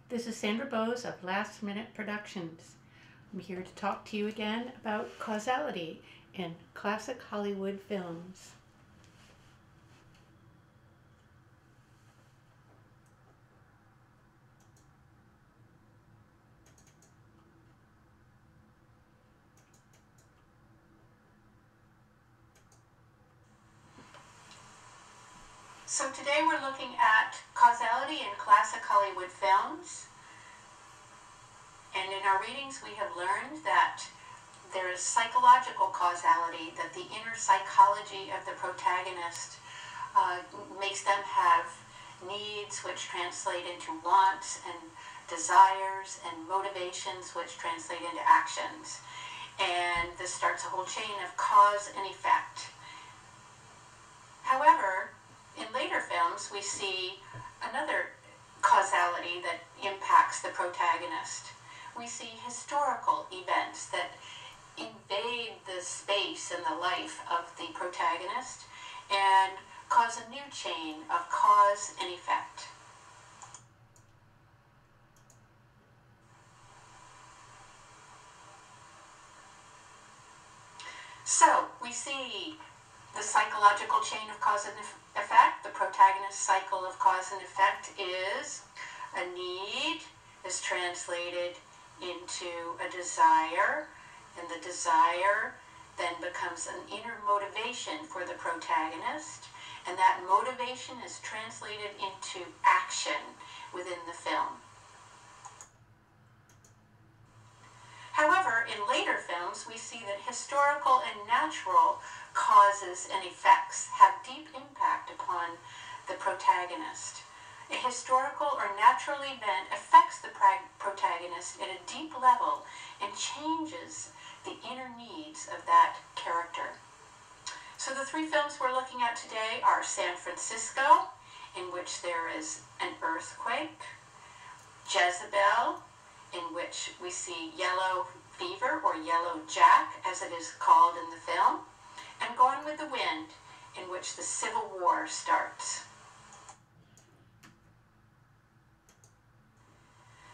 This is Sandra Bowes of Last Minute Productions. I'm here to talk to you again about causality in classic Hollywood films. So today we're looking at causality in classic Hollywood films. And in our readings we have learned that there is psychological causality, that the inner psychology of the protagonist makes them have needs which translate into wants and desires and motivations which translate into actions. And this starts a whole chain of cause and effect. However, in later films, we see another causality that impacts the protagonist. We see historical events that invade the space and the life of the protagonist and cause a new chain of cause and effect. So, we see the psychological chain of cause and effect. The protagonist's cycle of cause and effect is a need is translated into a desire, and the desire then becomes an inner motivation for the protagonist, and that motivation is translated into action within the film. However, in later films, we see that historical and natural causes and effects have deep impact upon the protagonist. A historical or natural event affects the protagonist at a deep level and changes the inner needs of that character. So the three films we're looking at today are San Francisco, in which there is an earthquake, Jezebel, in which we see yellow fever, or yellow jack as it is called in the film, and Gone with the Wind, in which the Civil War starts.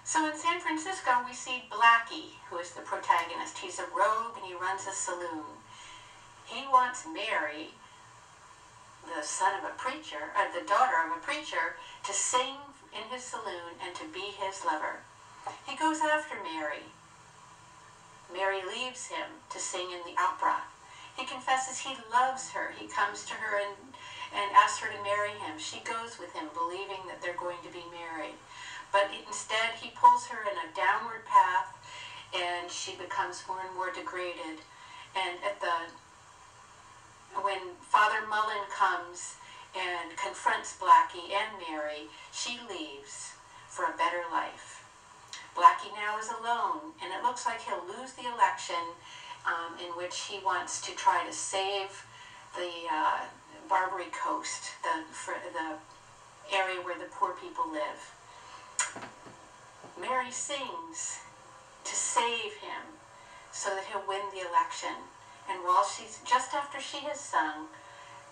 So in San Francisco, we see Blackie, who is the protagonist. He's a rogue and he runs a saloon. He wants Mary, the daughter of a preacher, to sing in his saloon and to be his lover. He goes after Mary. Mary leaves him to sing in the opera. He confesses he loves her. He comes to her and asks her to marry him. She goes with him, believing that they're going to be married. But instead, he pulls her in a downward path, and she becomes more and more degraded. And when Father Mullen comes and confronts Blackie and Mary, she leaves for a better life. Blackie now is alone, and it looks like he'll lose the election in which he wants to try to save the Barbary Coast, the area where the poor people live. Mary sings to save him so that he'll win the election. And while just after she has sung,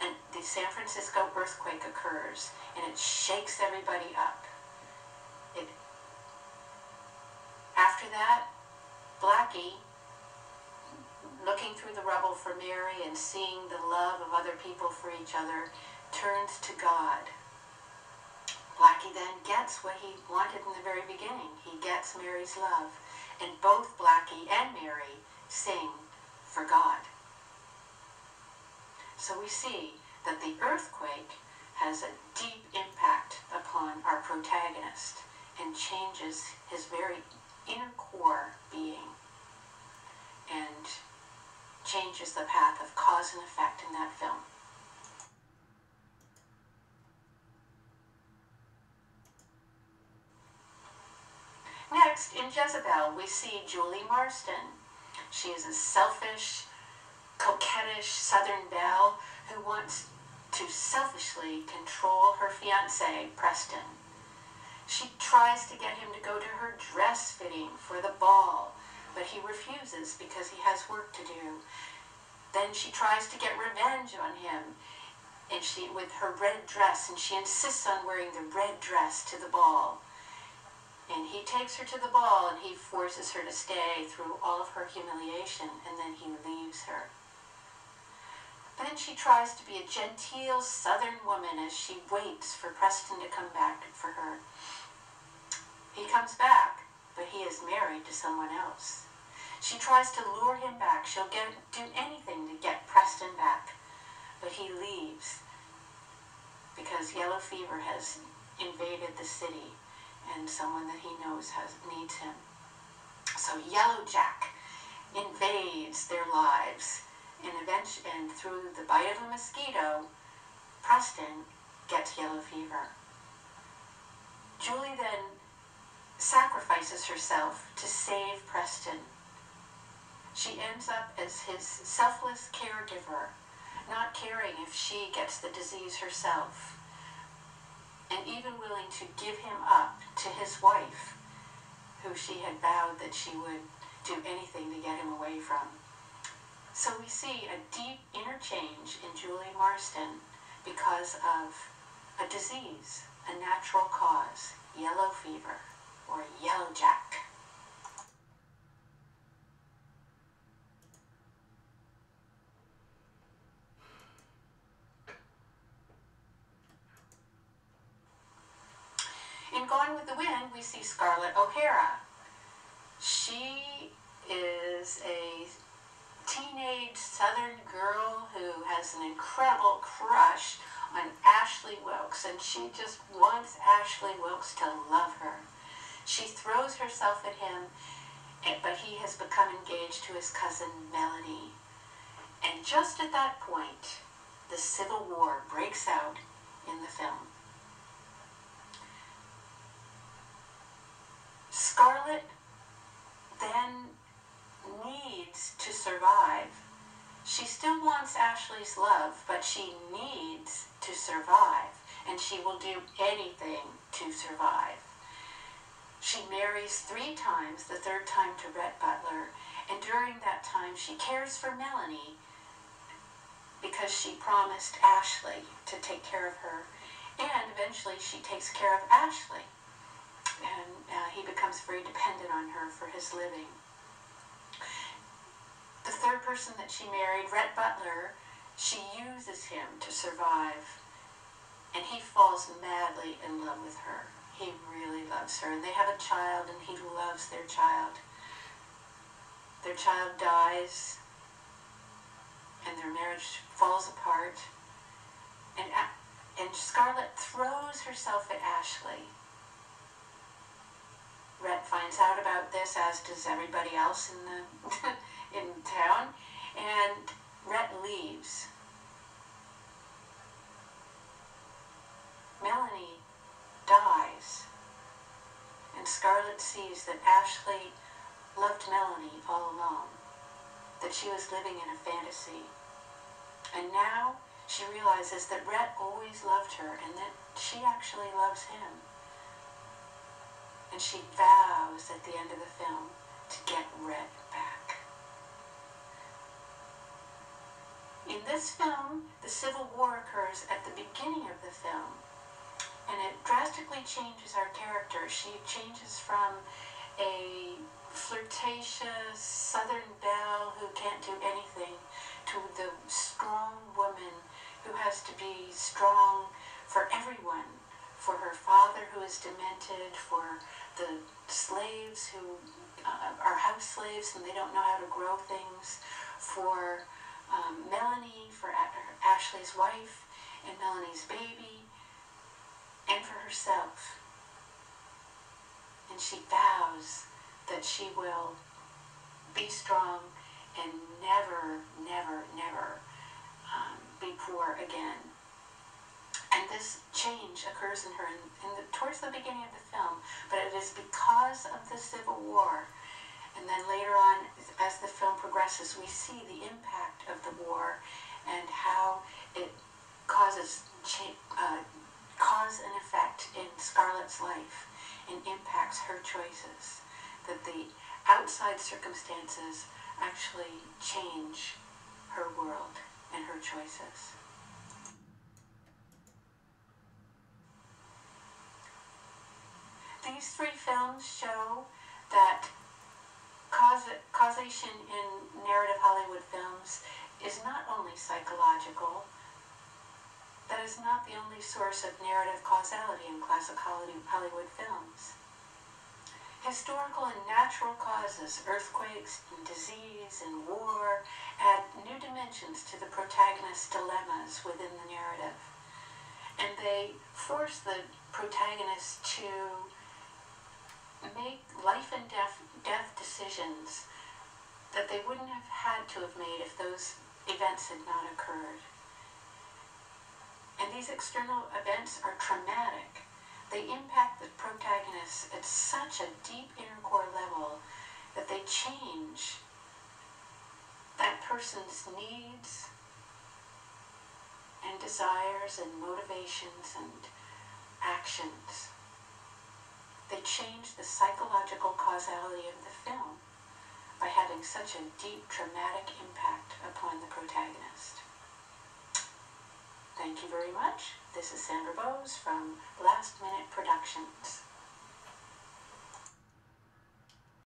and the San Francisco earthquake occurs, and it shakes everybody up. After that, Blackie, looking through the rubble for Mary and seeing the love of other people for each other, turns to God. Blackie then gets what he wanted in the very beginning. He gets Mary's love. And both Blackie and Mary sing for God. So we see that the earthquake has a deep impact upon our protagonist and changes his very inner core being and changes the path of cause and effect in that film. Next, in Jezebel, we see Julie Marsden. She is a selfish, coquettish Southern belle who wants to selfishly control her fiancé, Preston. She tries to get him to go to her dress fitting for the ball, but he refuses because he has work to do. Then she tries to get revenge on him, and with her red dress, and she insists on wearing the red dress to the ball. And he takes her to the ball and he forces her to stay through all of her humiliation, and then he leaves her. Then she tries to be a genteel southern woman as she waits for Preston to come back for her. He comes back, but he is married to someone else. She tries to lure him back. She'll do anything to get Preston back, but he leaves because yellow fever has invaded the city and someone that he knows needs him. So Yellow Jack invades their lives, and through the bite of a mosquito, Preston gets yellow fever. Julie then sacrifices herself to save Preston. She ends up as his selfless caregiver, not caring if she gets the disease herself, and even willing to give him up to his wife, who she had vowed that she would do anything to get him away from. So we see a deep inner change in Julie Marston because of a disease, a natural cause, yellow fever, or Yellow Jack. In Gone with the Wind, we see Scarlett O'Hara. She is a teenage southern girl who has an incredible crush on Ashley Wilkes, and she just wants Ashley Wilkes to love her. She throws herself at him, but he has become engaged to his cousin Melanie. And just at that point, the Civil War breaks out in the film. Scarlett then needs to survive. She still wants Ashley's love, but she needs to survive, and she will do anything to survive. She marries 3 times, the 3rd time to Rhett Butler, and during that time she cares for Melanie because she promised Ashley to take care of her, and eventually she takes care of Ashley, and he becomes very dependent on her for his living. The 3rd person that she married, Rhett Butler, she uses him to survive, and he falls madly in love with her. He really loves her, and they have a child, and he loves their child. Their child dies, and their marriage falls apart, and Scarlett throws herself at Ashley. Rhett finds out about this, as does everybody else in the in town, and Rhett leaves. Melanie dies, and Scarlett sees that Ashley loved Melanie all along, that she was living in a fantasy. And now she realizes that Rhett always loved her and that she actually loves him. And she vows at the end of the film to get Rhett back. In this film, the Civil War occurs at the beginning of the film, and it drastically changes our character. She changes from a flirtatious Southern belle who can't do anything to the strong woman who has to be strong for everyone, for her father who is demented, for the slaves who are house slaves and they don't know how to grow things, for Melanie, for Ashley's wife and Melanie's baby, and for herself. And she vows that she will be strong and never, never, never be poor again. And this change occurs in her towards the beginning of the film, but it is because of the Civil War. And then later on, as the film progresses, we see the impact of the war and how it causes cause and effect in Scarlett's life and impacts her choices. That the outside circumstances actually change her world and her choices. The These three films show that causation in narrative Hollywood films is not only psychological. That is not the only source of narrative causality in classic Hollywood films. Historical and natural causes, earthquakes and disease and war, add new dimensions to the protagonist's dilemmas within the narrative. And they force the protagonist to make life and death decisions that they wouldn't have had to have made if those events had not occurred. And these external events are traumatic. They impact the protagonist at such a deep inner core level that they change that person's needs and desires and motivations and actions. They change the psychological causality of the film by having such a deep traumatic impact upon the protagonist. Thank you very much. This is Sandra Bowes from Last Minute Productions.